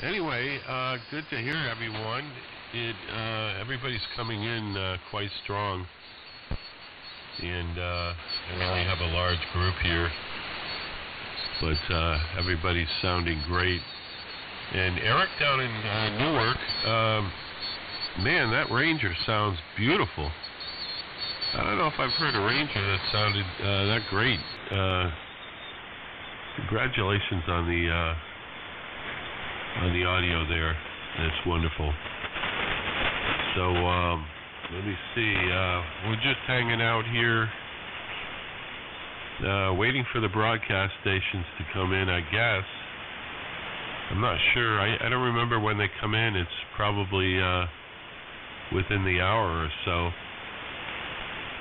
Anyway, good to hear everyone. Everybody's coming in quite strong, and I only have a large group here, but everybody's sounding great. And Eric down in Newark, man, that Ranger sounds beautiful. I don't know if I've heard a Ranger that sounded that great. Congratulations on the audio there. That's wonderful. So let me see. We're just hanging out here, waiting for the broadcast stations to come in, I guess. I'm not sure. I don't remember when they come in. It's probably within the hour or so.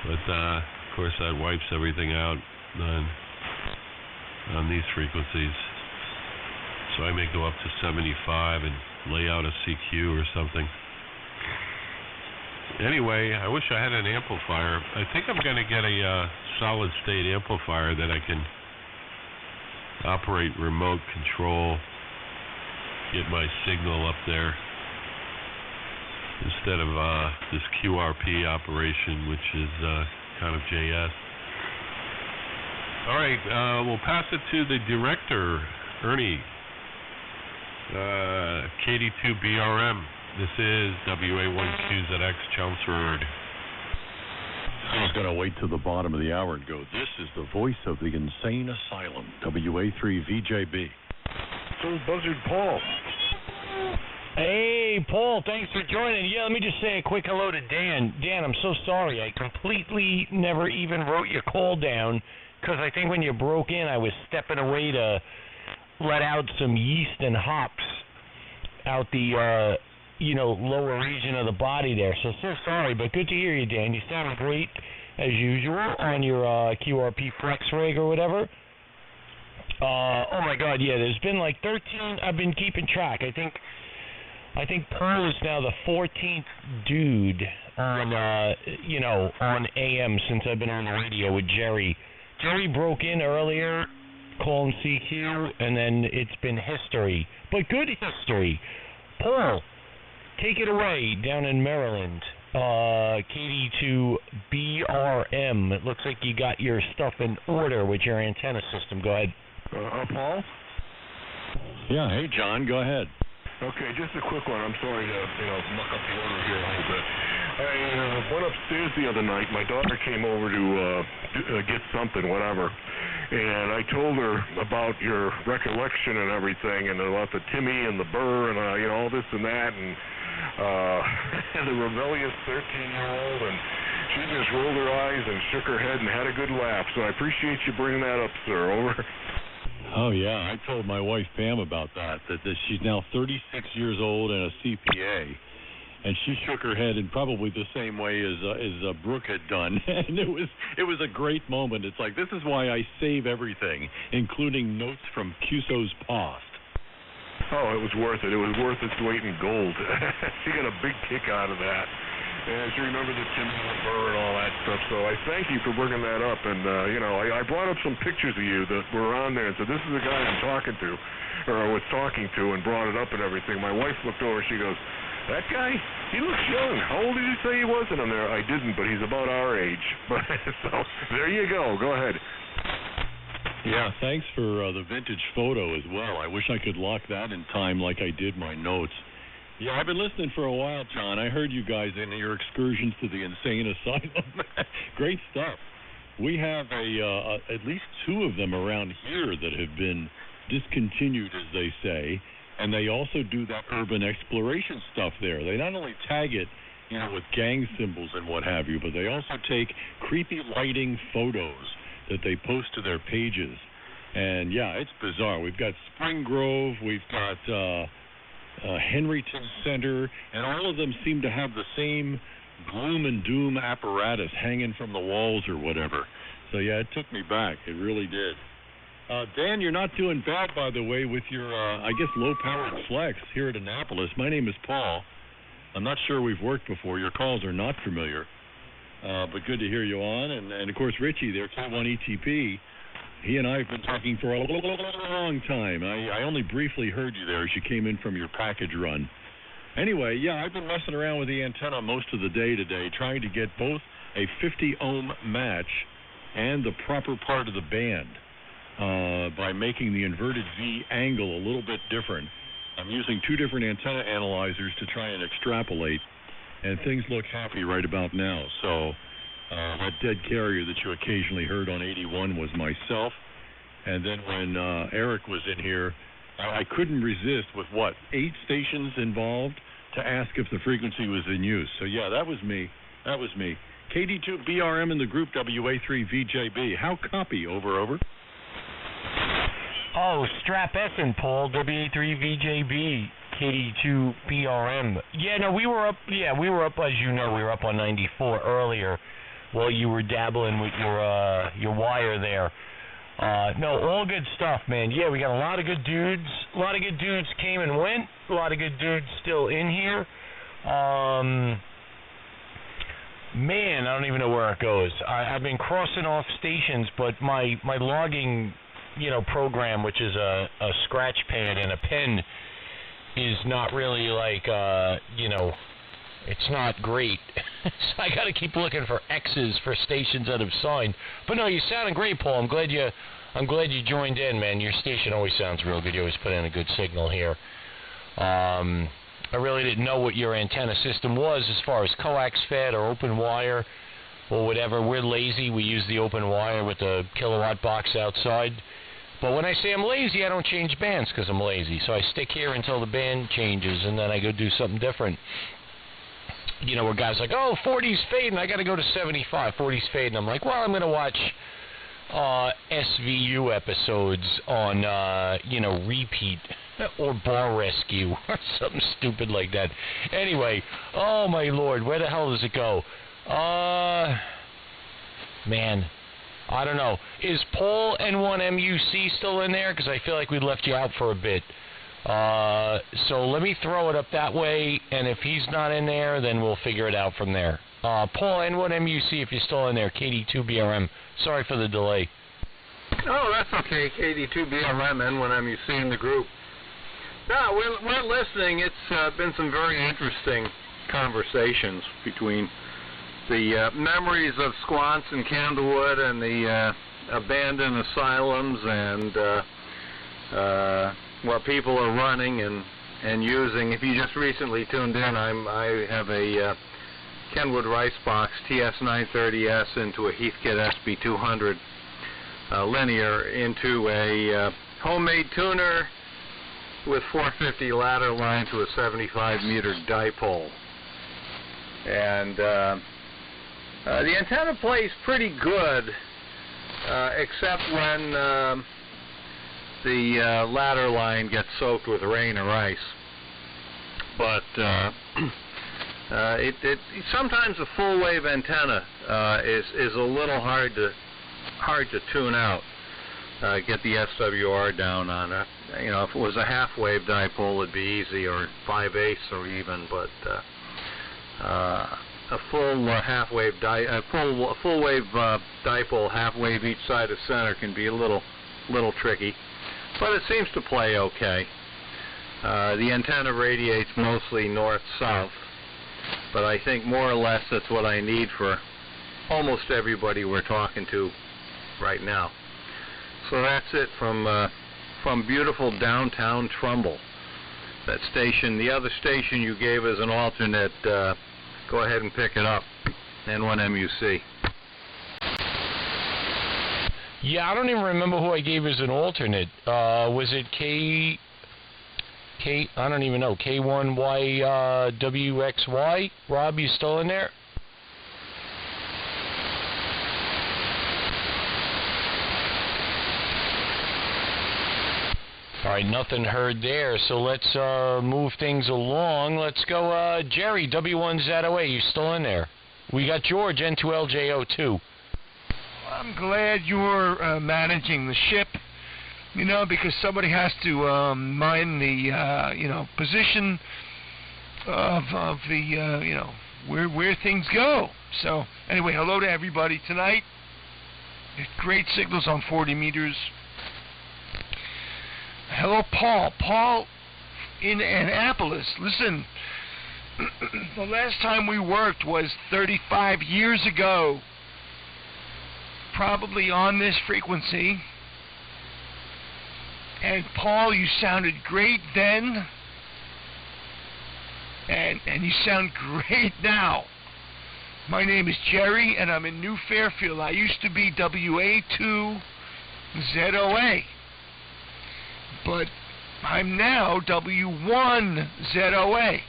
But, of course, that wipes everything out on these frequencies. So I may go up to 75 and lay out a CQ or something. Anyway, I wish I had an amplifier. I think I'm going to get a solid-state amplifier that I can operate remote control, get my signal up there, instead of this QRP operation, which is kind of JS. All right, we'll pass it to the director, Ernie. KD2BRM. This is WA1QZX Chelmsford. I was going to wait till the bottom of the hour and go, this is the voice of the insane asylum, WA3VJB. So Buzzard Paul. Hey, Paul, thanks for joining. Yeah, let me just say a quick hello to Dan. Dan, I'm so sorry. I completely never even wrote your call down because I think when you broke in, I was stepping away to let out some yeast and hops out the, lower region of the body there. So sorry, but good to hear you, Dan. You sound great, as usual, on your QRP Flex rig or whatever. Oh, my God, yeah, there's been like 13. I've been keeping track. I think Paul is now the 14th dude on, on AM since I've been on the radio with Jerry. Jerry broke in earlier, calling CQ, and then it's been history. But good history. Paul, take it away down in Maryland. KD2BRM. It looks like you got your stuff in order with your antenna system. Go ahead. Paul? Yeah, hey, John, go ahead. Okay, just a quick one. I'm sorry to, muck up the order here a little bit. I went upstairs the other night. My daughter came over to get something, whatever. And I told her about your recollection and everything, and about the Timmy and the Burr and, all this and that, and the rebellious 13-year-old, and she just rolled her eyes and shook her head and had a good laugh. So I appreciate you bringing that up, sir. Over. Oh, yeah, I told my wife, Pam, about that she's now 36 years old and a CPA, and she shook her head in probably the same way as Brooke had done, and it was a great moment. It's like, this is why I save everything, including notes from Cuso's past. Oh, it was worth it. It was worth its weight in gold. She got a big kick out of that. And she remembered the Timmy and the Burr and all that stuff. So I thank you for bringing that up. And, I brought up some pictures of you that were on there and said, this is the guy I'm talking to, or I was talking to, and brought it up and everything. My wife looked over, she goes, that guy, he looks young. How old did you say he was? And I'm there, I didn't, but he's about our age. But so there you go. Go ahead. Yeah, thanks for the vintage photo as well. I wish I could lock that in time like I did my notes. Yeah, I've been listening for a while, John. I heard you guys in your excursions to the insane asylum. Great stuff. We have at least two of them around here that have been discontinued, as they say, and they also do that urban exploration stuff there. They not only tag it, with gang symbols and what have you, but they also take creepy lighting photos that they post to their pages. And, yeah, it's bizarre. We've got Spring Grove, we've got Henryton Center, and all of them seem to have the same gloom and doom apparatus hanging from the walls or whatever. So, yeah, it took me back. It really did. Dan, you're not doing bad, by the way, with your, low-powered flex here at Annapolis. My name is Paul. I'm not sure we've worked before. Your calls are not familiar. But good to hear you on. And of course, Richie there, K1ETP. He and I have been talking for a long time. I only briefly heard you there as you came in from your package run. Anyway, yeah, I've been messing around with the antenna most of the day today, trying to get both a 50-ohm match and the proper part of the band by making the inverted V angle a little bit different. I'm using two different antenna analyzers to try and extrapolate, and things look happy right about now. So that dead carrier that you occasionally heard on 81 was myself, and then when Eric was in here, I couldn't resist with, 8 stations involved to ask if the frequency was in use. So, yeah, that was me. KD2 BRM in the group, WA3 VJB. How copy? Over. Oh, strap S and Paul, WA3 VJB, KD2 BRM. Yeah, no, we were up, as you know, we were up on 94 earlier while you were dabbling with your wire there. No, all good stuff, man. Yeah, we got a lot of good dudes. A lot of good dudes came and went. A lot of good dudes still in here. Man, I don't even know where it goes. I've been crossing off stations, but my logging, program, which is a scratch pad and a pen, is not really like, it's not great. So I got to keep looking for X's for stations that have signed. But no, you sounding great, Paul. I'm glad you joined in, man. Your station always sounds real good. You always put in a good signal here. I really didn't know what your antenna system was as far as coax fed or open wire or whatever. We're lazy. We use the open wire with the kilowatt box outside. But when I say I'm lazy, I don't change bands because I'm lazy. So I stick here until the band changes, and then I go do something different. Where guys like, 40's fading, I got to go to 75. 40's fading. I'm like, well, I'm going to watch SVU episodes on, repeat or Bar Rescue or something stupid like that. Anyway, oh my Lord, where the hell does it go? Man, I don't know. Is Paul N1MUC still in there? Because I feel like we left you out for a bit. So let me throw it up that way, and if he's not in there, then we'll figure it out from there. Paul N1MUC, if you're still in there, KD2BRM. Sorry for the delay. Oh, that's okay. KD2BRM, N1MUC in the group. No, we're listening. It's been some very interesting conversations between the memories of squats in Candlewood and the abandoned asylums and what people are running and using. If you just recently tuned in, I have a Kenwood Rice Box TS930S into a Heathkit SB200 linear into a homemade tuner with 450 ladder line to a 75-meter dipole. And the antenna plays pretty good, except when the ladder line gets soaked with rain or ice. But sometimes a full wave antenna is a little hard to tune out. Get the SWR down on it. If it was a half wave dipole, it'd be easy, or 5/8 or even. But a full half wave full wave dipole, half wave each side of center, can be a little tricky. But it seems to play okay. The antenna radiates mostly north-south, but I think more or less that's what I need for almost everybody we're talking to right now. So that's it from beautiful downtown Trumbull. That station, the other station you gave as an alternate, go ahead and pick it up, N1MUC. Yeah, I don't even remember who I gave as an alternate. Was it I don't even know, K1YWXY? Rob, you still in there? All right, nothing heard there, so let's move things along. Let's go, Jerry, W1ZOA, you still in there? We got George, N2LJO2. I'm glad you're managing the ship, because somebody has to mind the, position of the, where things go. So, anyway, hello to everybody tonight. Great signals on 40 meters. Hello, Paul. Paul in Annapolis. Listen, the last time we worked was 35 years ago. Probably on this frequency. And Paul, you sounded great then. And you sound great now. My name is Jerry, and I'm in New Fairfield. I used to be WA2ZOA. But I'm now W1ZOA.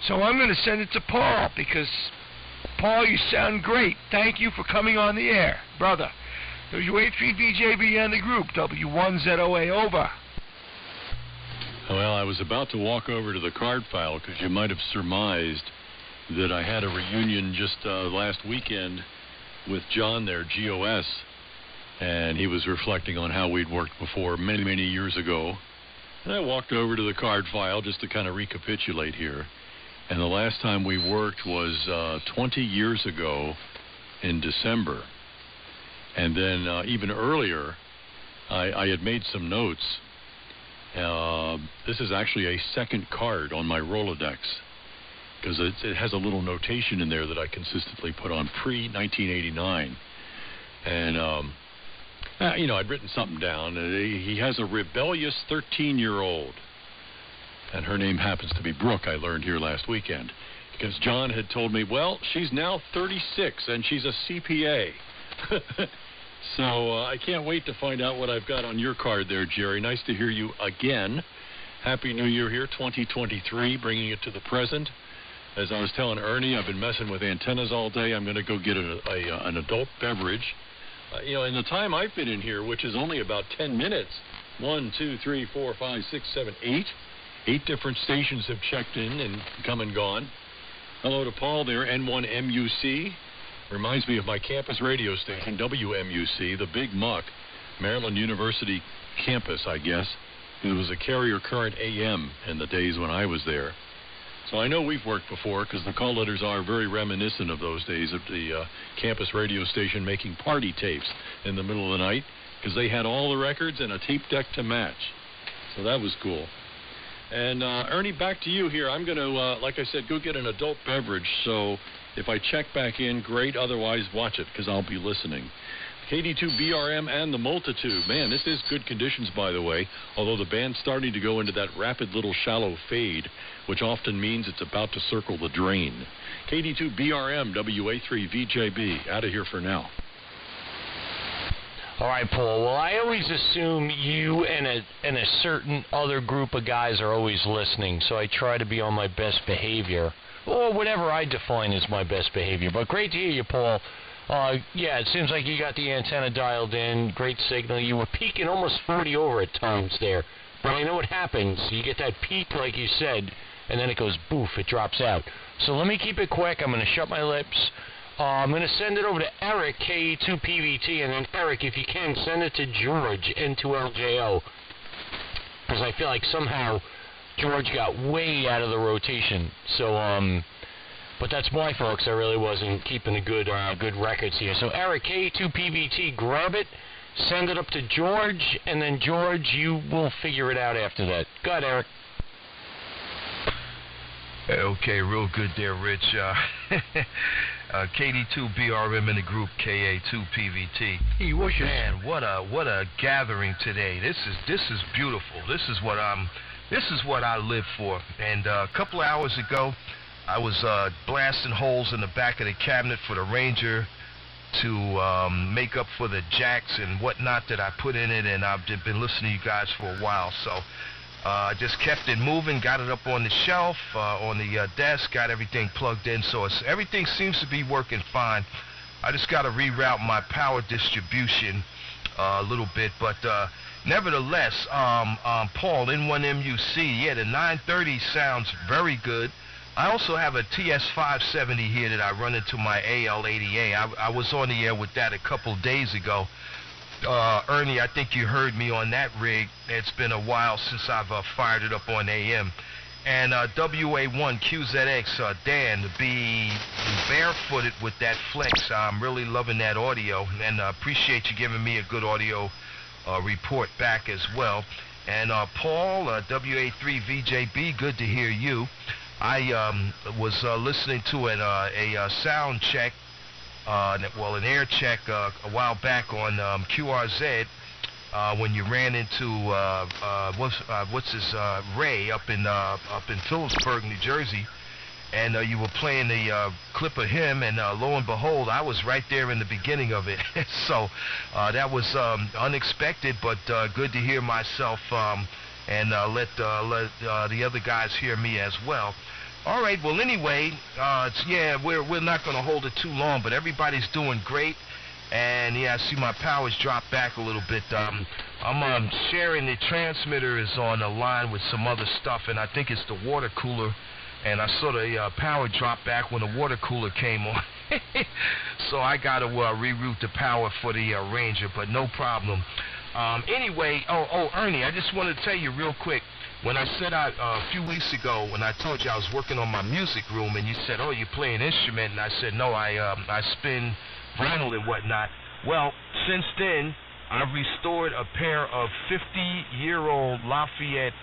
So I'm going to send it to Paul, because, Paul, you sound great. Thank you for coming on the air, brother. WA3VJB and the group, W1ZOA, over. Well, I was about to walk over to the card file because you might have surmised that I had a reunion just last weekend with John there, GOS, and he was reflecting on how we'd worked before many, many years ago. And I walked over to the card file just to kind of recapitulate here. And the last time we worked was 20 years ago in December. And then even earlier, I had made some notes. This is actually a second card on my Rolodex, because it has a little notation in there that I consistently put on pre-1989. And, I'd written something down. He has a rebellious 13-year-old. And her name happens to be Brooke, I learned here last weekend. Because John had told me, well, she's now 36, and she's a CPA. So I can't wait to find out what I've got on your card there, Jerry. Nice to hear you again. Happy New Year here, 2023, bringing it to the present. As I was telling Ernie, I've been messing with antennas all day. I'm going to go get an adult beverage. In the time I've been in here, which is only about 10 minutes, 1, 2, 3, 4, 5, 6, 7, 8. 8 different stations have checked in and come and gone. Hello to Paul there, N1MUC. Reminds me of my campus radio station, WMUC, the Big Muck, Maryland University campus, I guess. It was a carrier current AM in the days when I was there. So I know we've worked before, because the call letters are very reminiscent of those days of the campus radio station making party tapes in the middle of the night, because they had all the records and a tape deck to match. So that was cool. And Ernie, back to you here. I'm going to, like I said, go get an adult beverage. So if I check back in, great. Otherwise, watch it, because I'll be listening. KD2BRM and the Multitude. Man, this is good conditions, by the way, although the band's starting to go into that rapid little shallow fade, which often means it's about to circle the drain. KD2BRM, WA3VJB. Out of here for now. All right, Paul. Well, I always assume you and a certain other group of guys are always listening, so I try to be on my best behavior, or whatever I define as my best behavior. But great to hear you, Paul. Yeah, it seems like you got the antenna dialed in. Great signal. You were peaking almost 40 over at times there. But I know what happens. You get that peak, like you said, and then it goes boof, it drops out. So let me keep it quick. I'm going to shut my lips. I'm going to send it over to Eric, KE2PVT, and then Eric, if you can, send it to George, N2LJO, because I feel like somehow George got way out of the rotation. So, but that's my folks. I really wasn't keeping a good records here. So Eric, KE2PVT, grab it, send it up to George, and then George, you will figure it out after that. Go ahead, Eric. Okay, real good there, Rich. KD2BRM in the group, KA2PVT. Hey, what's your Man, what a gathering today. This is beautiful. This is what I live for. And a couple of hours ago, I was blasting holes in the back of the cabinet for the Ranger to make up for the jacks and whatnot that I put in it, and I've been listening to you guys for a while. So I just kept it moving, got it up on the shelf, on the desk, got everything plugged in, so everything seems to be working fine. I just got to reroute my power distribution a little bit, but nevertheless, Paul, N1MUC, yeah, the 930 sounds very good. I also have a TS570 here that I run into my AL80A. I was on the air with that a couple days ago. Ernie, I think you heard me on that rig. It's been a while since I've fired it up on AM. And WA1QZX, Dan, be barefooted with that flex. I'm really loving that audio, and appreciate you giving me a good audio report back as well. And Paul, WA3VJB, good to hear you. I was listening to a sound check, an air check a while back on QRZ. When you ran into Ray up in Phillipsburg, New Jersey, and you were playing the clip of him, and lo and behold, I was right there in the beginning of it. So that was unexpected, but good to hear myself, and let the other guys hear me as well. All right. Well, anyway, we're not going to hold it too long, but everybody's doing great. And yeah, I see my power's dropped back a little bit. I'm sharing the transmitter is on a line with some other stuff, and I think it's the water cooler. And I saw the power drop back when the water cooler came on. So I got to reroute the power for the Ranger, but no problem. Anyway, Ernie, I just wanted to tell you real quick. When I said a few weeks ago, when I told you I was working on my music room, and you said, "Oh, you play an instrument?" and I said, "No, I spin vinyl and whatnot." Well, since then, I've restored a pair of 50-year-old Lafayette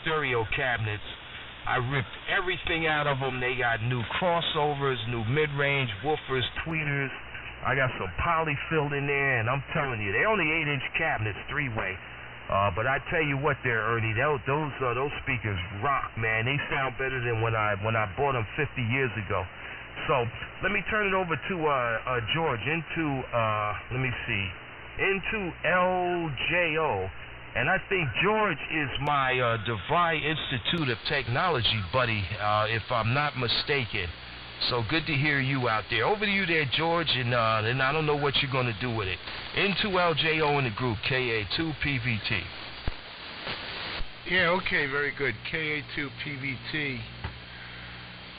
stereo cabinets. I ripped everything out of them. They got new crossovers, new mid-range woofers, tweeters. I got some poly filled in there, and I'm telling you, they're only 8-inch cabinets, three-way. But I tell you what, there, Ernie, those speakers rock, man. They sound better than when I bought them 50 years ago. So let me turn it over to George into LJO, and I think George is my Devine Institute of Technology buddy, if I'm not mistaken. So good to hear you out there. Over to you there, George, and I don't know what you're going to do with it. Into LJO in the group, KA2PVT. Yeah, okay, very good. KA2PVT.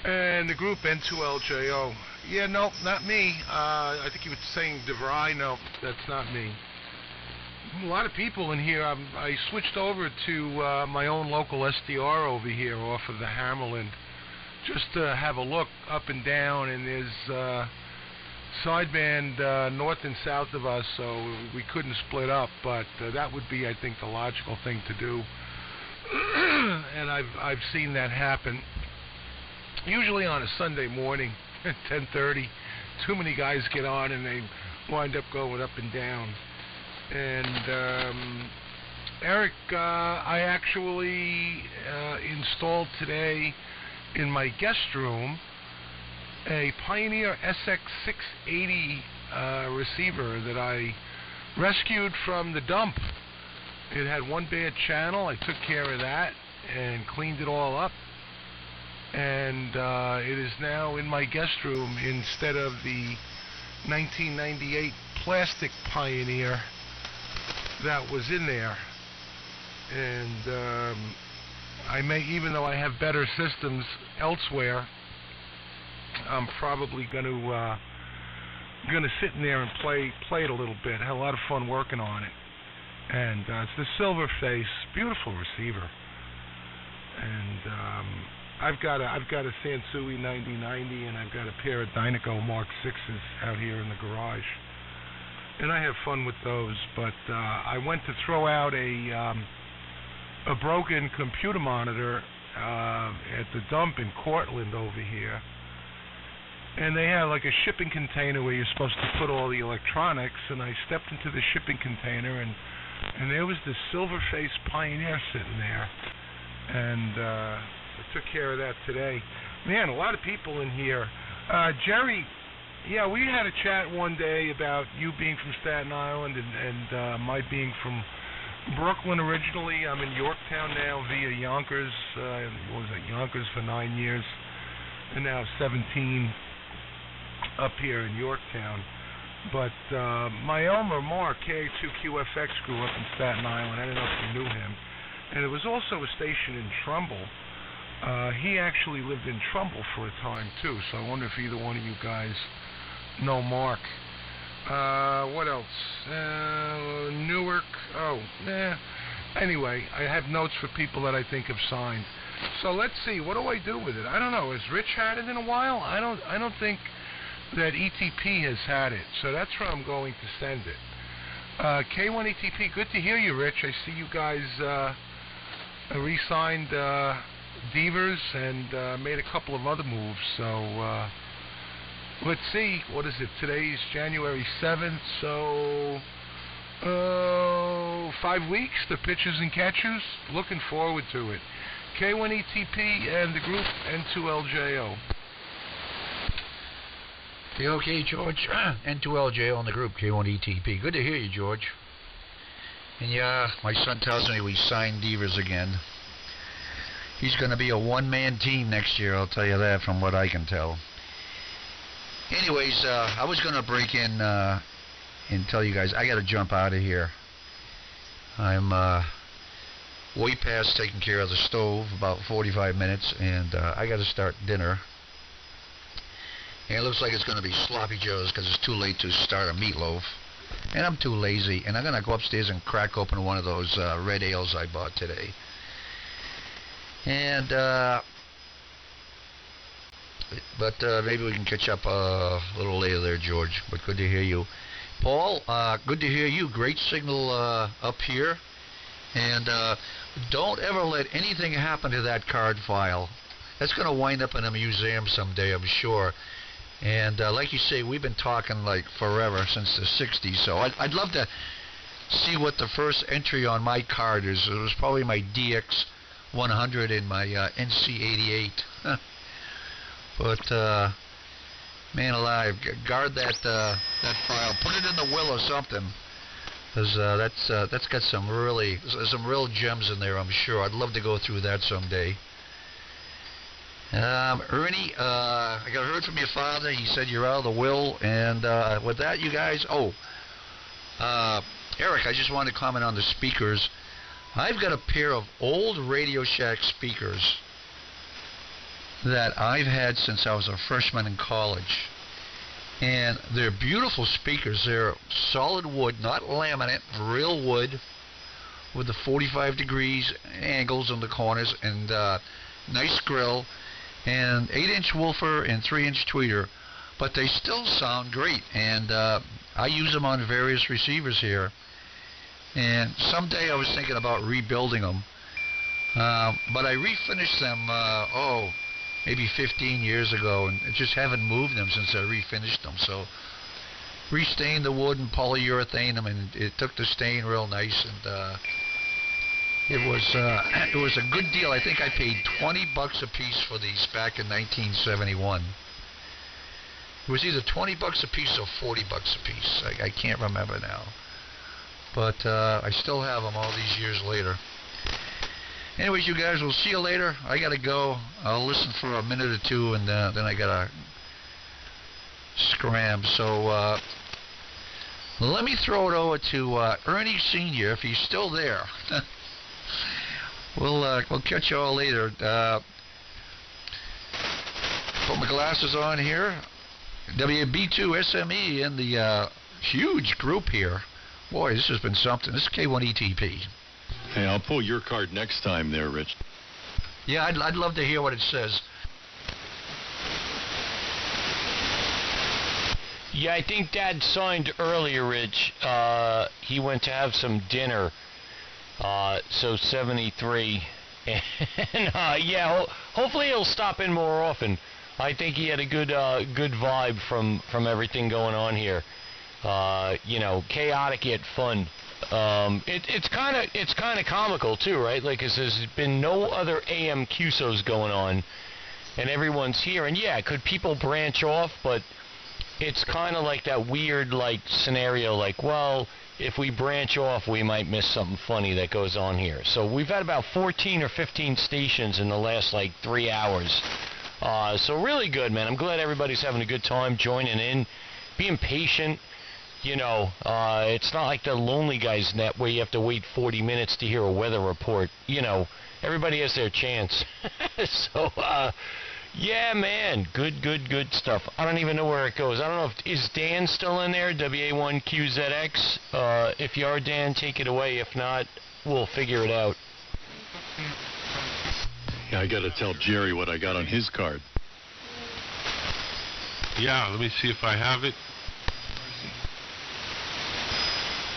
And the group N2LJO. Yeah, no, not me. I think you were saying DeVry. No, that's not me. A lot of people in here. I switched over to my own local SDR over here off of the Hammerland, just to have a look up and down. And there's sideband north and south of us, so we couldn't split up. But that would be, I think, the logical thing to do. And I've seen that happen. Usually on a Sunday morning at 10:30, too many guys get on and they wind up going up and down. And Eric, I actually installed today in my guest room a Pioneer SX680 receiver that I rescued from the dump. It had one bad channel. I took care of that and cleaned it all up. And it is now in my guest room instead of the 1998 plastic Pioneer that was in there. And I may, even though I have better systems elsewhere, I'm probably going to sit in there and play it a little bit. I had a lot of fun working on it. And it's the silver face, beautiful receiver. And I've got a Sansui 9090, and I've got a pair of Dynaco Mark 6s out here in the garage, and I have fun with those. But I went to throw out a broken computer monitor at the dump in Cortland over here, and they had like a shipping container where you're supposed to put all the electronics, and I stepped into the shipping container, and there was this silver-faced Pioneer sitting there, and I took care of that today. Man, a lot of people in here. Jerry, yeah, we had a chat one day about you being from Staten Island and my being from Brooklyn originally. I'm in Yorktown now via Yonkers. What was that, Yonkers for 9 years, and now 17 up here in Yorktown. But my Elmer Mark, KA2QFX, grew up in Staten Island. I don't know if you knew him. And it was also a station in Trumbull. He actually lived in Trumbull for a time, too, so I wonder if either one of you guys know Mark. What else? Newark. Oh, Anyway, I have notes for people that I think have signed. So let's see. What do I do with it? I don't know. Has Rich had it in a while? I don't think that ETP has had it. So that's where I'm going to send it. K1 ETP, good to hear you, Rich. I see you guys re-signed Devers and made a couple of other moves. So let's see. What is it? Today's January 7th. So 5 weeks, the pitchers and catchers. Looking forward to it. K1 ETP and the group N2LJO. Okay, George. N2LJO on the group, K1 ETP. Good to hear you, George. And yeah, my son tells me we signed Devers again. He's going to be a one-man team next year, I'll tell you that from what I can tell. Anyways, I was going to break in and tell you guys, I got to jump out of here. I'm way past taking care of the stove, about 45 minutes, and I got to start dinner. And it looks like it's going to be sloppy joes because it's too late to start a meatloaf. And I'm too lazy, and I'm going to go upstairs and crack open one of those red ales I bought today. And but maybe we can catch up a little later there, George. But good to hear you. Paul, good to hear you. Great signal up here. And don't ever let anything happen to that card file. That's going to wind up in a museum someday, I'm sure. And like you say, we've been talking like forever, since the 60s. So I'd love to see what the first entry on my card is. It was probably my DX 100 and my NC 88. But man alive, guard that file. Put it in the will or something, because that's got some real gems in there, I'm sure. I'd love to go through that someday. Ernie, I got heard from your father. He said you're out of the will, and with that, you guys. Eric, I just wanted to comment on the speakers. I've got a pair of old Radio Shack speakers that I've had since I was a freshman in college. And they're beautiful speakers. They're solid wood, not laminate, real wood, with the 45 degrees angles on the corners, and nice grill, and 8-inch woofer and 3-inch tweeter. But they still sound great, and I use them on various receivers here. And someday I was thinking about rebuilding them, but I refinished them, maybe 15 years ago, and just haven't moved them since I refinished them. So restained the wood and polyurethane them, and it took the stain real nice, and it was a good deal. I think I paid $20 a piece for these back in 1971. It was either $20 a piece or $40 a piece. I can't remember now, but I still have them all these years later. Anyways, you guys, we'll see you later. I gotta go. I'll listen for a minute or two, and then I gotta scram. So let me throw it over to Ernie Sr. if he's still there. We'll catch you all later. Put my glasses on here. WB2SME in the huge group here. Boy, this has been something. This is K1 ETP. Hey, I'll pull your card next time there, Rich. Yeah, I'd love to hear what it says. Yeah, I think Dad signed earlier, Rich. He went to have some dinner. So 73. And yeah, hopefully he'll stop in more often. I think he had a good vibe from everything going on here. Chaotic yet fun. It's kind of comical too, right? Like, 'cause there's been no other AM QSOs going on, and everyone's here. And yeah, could people branch off? But it's kind of like that weird scenario. Like, well, if we branch off, we might miss something funny that goes on here. So we've had about 14 or 15 stations in the last 3 hours. So really good, man. I'm glad everybody's having a good time joining in, being patient. It's not like the Lonely Guys Net where you have to wait 40 minutes to hear a weather report. Everybody has their chance. So, yeah, man, good stuff. I don't even know where it goes. I don't know is Dan still in there, WA1QZX? If you are, Dan, take it away. If not, we'll figure it out. Yeah, I got to tell Jerry what I got on his card. Yeah, let me see if I have it.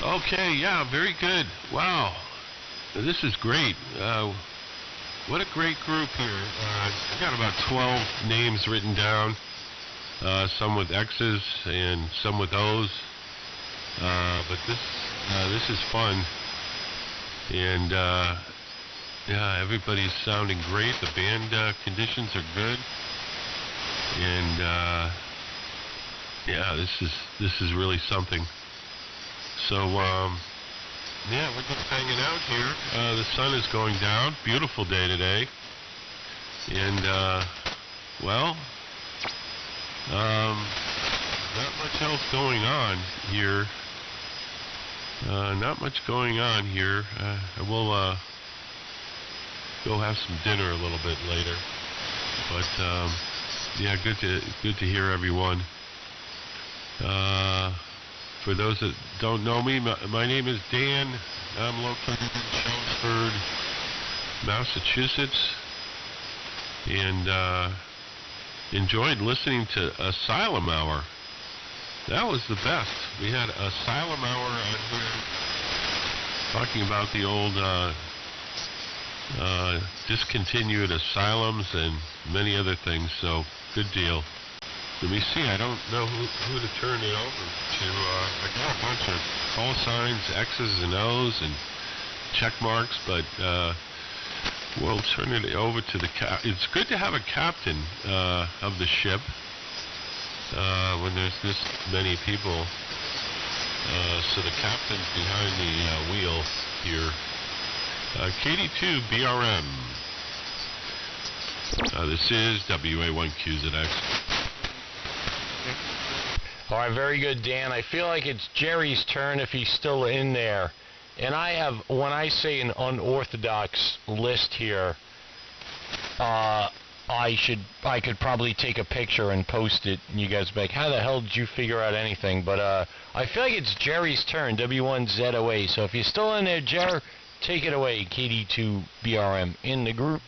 Okay, yeah, very good. Wow. This is great. What a great group here. I got about 12 names written down, some with X's and some with O's. But this is fun. And yeah, everybody's sounding great. The band conditions are good. And yeah, this is really something. So yeah, we're just hanging out here. The sun is going down. Beautiful day today. And well, not much else going on here. Not much going on here. We'll go have some dinner a little bit later. But yeah, good to hear everyone. For those that don't know me, my name is Dan. I'm located in Chelmsford, Massachusetts, and enjoyed listening to Asylum Hour. That was the best. We had Asylum Hour on here talking about the old discontinued asylums and many other things, so good deal. Let me see, I don't know who to turn it over to. I got a bunch of call signs, X's and O's and check marks, but we'll turn it over to the It's good to have a captain of the ship when there's this many people. So the captain's behind the wheel here. KD2 BRM. This is WA1QZX. All right, very good, Dan. I feel like it's Jerry's turn if he's still in there. And I have, when I say an unorthodox list here, I could probably take a picture and post it, and you guys be like, how the hell did you figure out anything? But I feel like it's Jerry's turn, W1ZOA. So if you're still in there, Jer, take it away, KD2BRM in the group.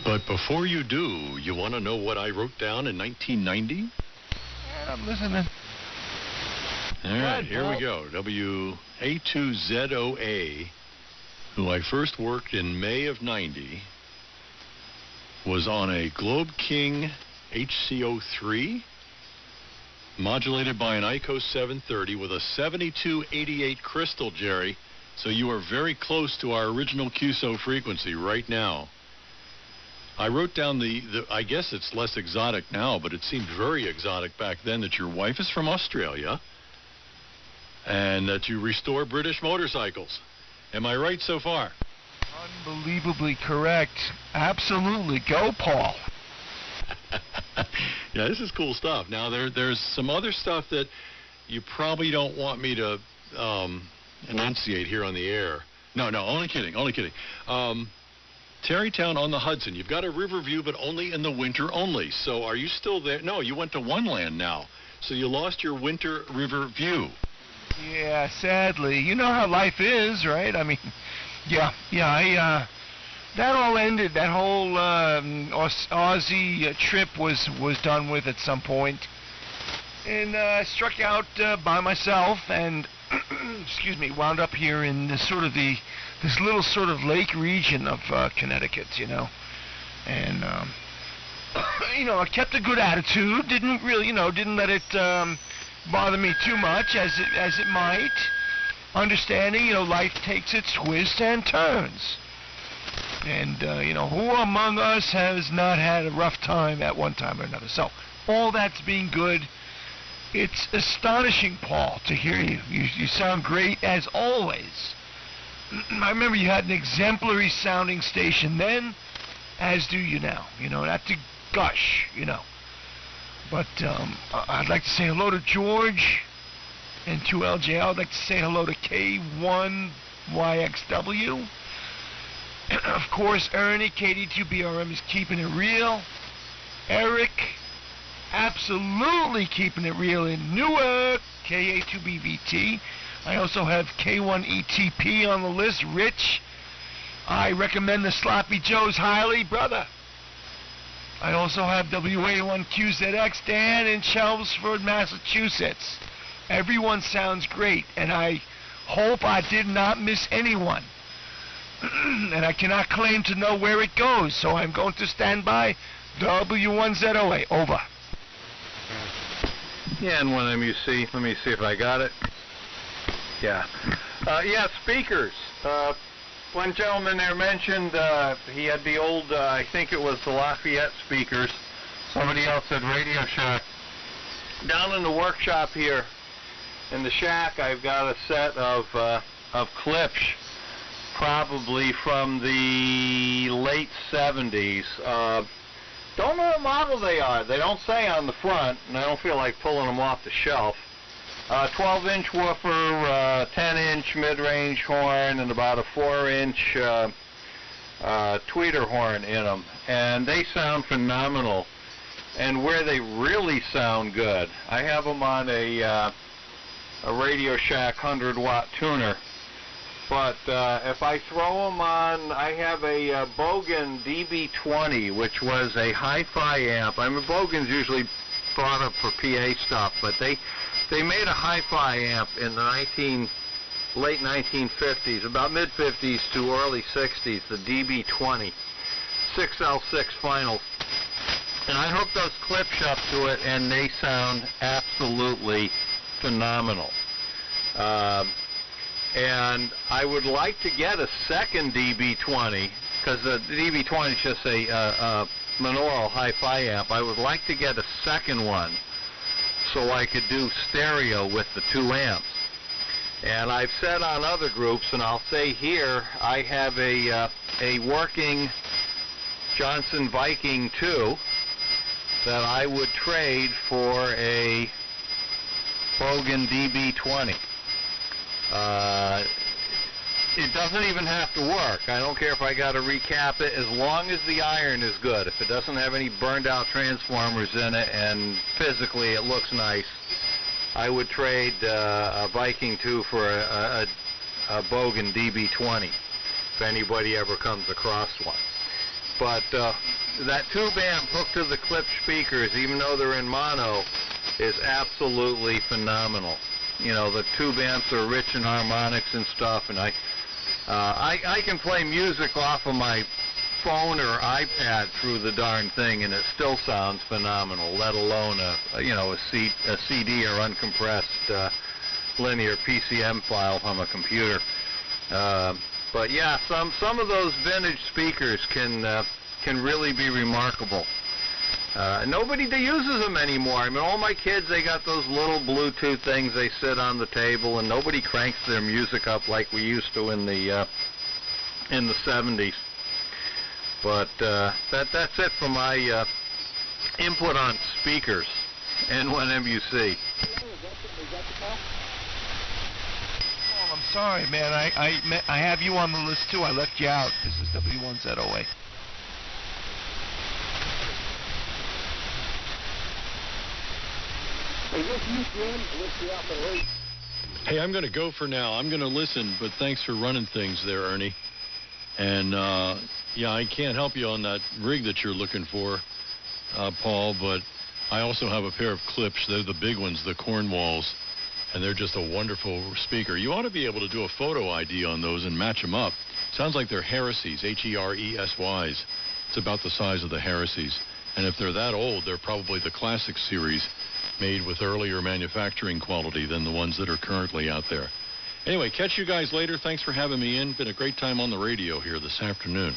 But before you do, you want to know what I wrote down in 1990? I'm listening. All right, here we go. WA2ZOA, who I first worked in May of 90, was on a Globe King HCO3, modulated by an ICO 730 with a 7288 crystal, Jerry. So you are very close to our original QSO frequency right now. I wrote down I guess it's less exotic now, but it seemed very exotic back then that your wife is from Australia and that you restore British motorcycles. Am I right so far? Unbelievably correct. Absolutely. Go, Paul. Yeah, this is cool stuff. Now, there's some other stuff that you probably don't want me to enunciate here on the air. No, only kidding. Terrytown on the Hudson. You've got a Riverview, but only in the winter only. So are you still there? No, you went to One Land now. So you lost your winter Riverview. Yeah, sadly. You know how life is, right? I mean, yeah, that all ended. That whole Aussie trip was done with at some point. And I struck out by myself and, excuse me, wound up here in this little sort of lake region of Connecticut, you know. And, I kept a good attitude. Didn't really, didn't let it bother me too much as it might. Understanding, life takes its twists and turns. And, who among us has not had a rough time at one time or another? So, all that's being good. It's astonishing, Paul, to hear you. You sound great as always. I remember you had an exemplary sounding station then, as do you now. Not to gush, But I'd like to say hello to George and 2LJ. I'd like to say hello to K1YXW. Of course, Ernie, KD2BRM is keeping it real. Eric, absolutely keeping it real in Newark, KA2BVT. I also have K1ETP on the list. Rich, I recommend the Sloppy Joes highly, brother. I also have W81QZX, Dan in Chelmsford, Massachusetts. Everyone sounds great, and I hope I did not miss anyone. And I cannot claim to know where it goes, so I'm going to stand by W1ZOA. Over. Yeah, and one MUC. Let me see if I got it. Yeah. Yeah, speakers. One gentleman there mentioned he had the old, I think it was the Lafayette speakers. Somebody else said Radio Shack. Down in the workshop here, in the shack, I've got a set of clips, probably from the late 70s. Don't know what model they are. They don't say on the front, and I don't feel like pulling them off the shelf. 12-inch woofer, 10-inch mid-range horn, and about a 4-inch tweeter horn in them. And they sound phenomenal. And where they really sound good, I have them on a Radio Shack 100-watt tuner. But if I throw them on, I have a Bogan DB20, which was a hi-fi amp. I mean, Bogan's usually thought of for PA stuff, but they made a hi-fi amp in the late 1950s, about mid-50s to early 60s, the DB20, 6L6 finals. And I hooked those clips up to it, and they sound absolutely phenomenal. And I would like to get a second DB20, because the DB20 is just a monaural hi-fi amp. I would like to get a second one so I could do stereo with the two amps. And I've said on other groups, and I'll say here, I have a working Johnson Viking 2 that I would trade for a Bogan DB20. It doesn't even have to work. I don't care if I got to recap it, as long as the iron is good. If it doesn't have any burned out transformers in it and physically it looks nice, I would trade a Viking 2 for a Bogan DB20 if anybody ever comes across one. But that tube amp hooked to the clip speakers, even though they're in mono, is absolutely phenomenal. You know, the tube amps are rich in harmonics and stuff, and I can play music off of my phone or iPad through the darn thing, and it still sounds phenomenal, let alone a CD or uncompressed linear PCM file from a computer. But yeah, some of those vintage speakers can really be remarkable. Nobody uses them anymore. I mean, all my kids, they got those little Bluetooth things they sit on the table, and nobody cranks their music up like we used to in the 70s. But that's it for my input on speakers. N1MUC. Oh, I'm sorry, man. I have you on the list too. I left you out. This is W1ZOA. Hey, I'm going to go for now. I'm going to listen, but thanks for running things there, Ernie. And, yeah, I can't help you on that rig that you're looking for, Paul, but I also have a pair of clips. They're the big ones, the Cornwalls, and they're just a wonderful speaker. You ought to be able to do a photo ID on those and match them up. Sounds like they're Heresys, Heresys. It's about the size of the Heresys. And if they're that old, they're probably the classic series made with earlier manufacturing quality than the ones that are currently out there. Anyway, catch you guys later. Thanks for having me in. Been a great time on the radio here this afternoon.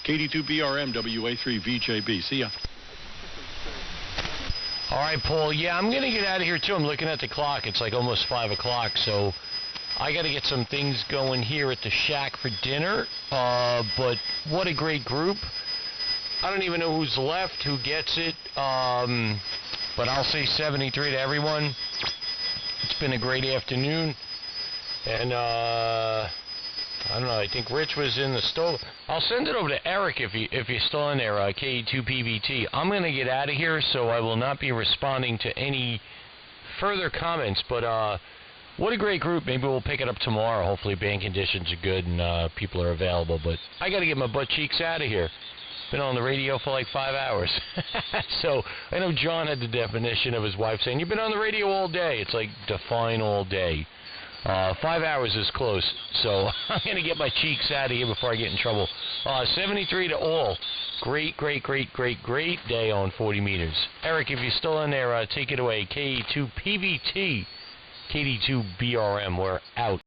KD2BRM, WA3VJB. See ya. All right, Paul. Yeah, I'm going to get out of here, too. I'm looking at the clock. It's like almost 5 o'clock, so I got to get some things going here at the shack for dinner. But what a great group. I don't even know who's left, who gets it. But I'll say 73 to everyone. It's been a great afternoon. And, I don't know, I think Rich was in the stove. I'll send it over to Eric if you're still in there, KE2PVT. I'm going to get out of here, so I will not be responding to any further comments. But What a great group. Maybe we'll pick it up tomorrow. Hopefully band conditions are good and people are available. But I got to get my butt cheeks out of here. Been on the radio for like 5 hours. So I know John had the definition of his wife saying, you've been on the radio all day. It's like define all day. 5 hours is close. So I'm going to get my cheeks out of here before I get in trouble. 73 to all. Great day on 40 meters. Eric, if you're still in there, take it away. KE2PVT. KD2BRM, we're out.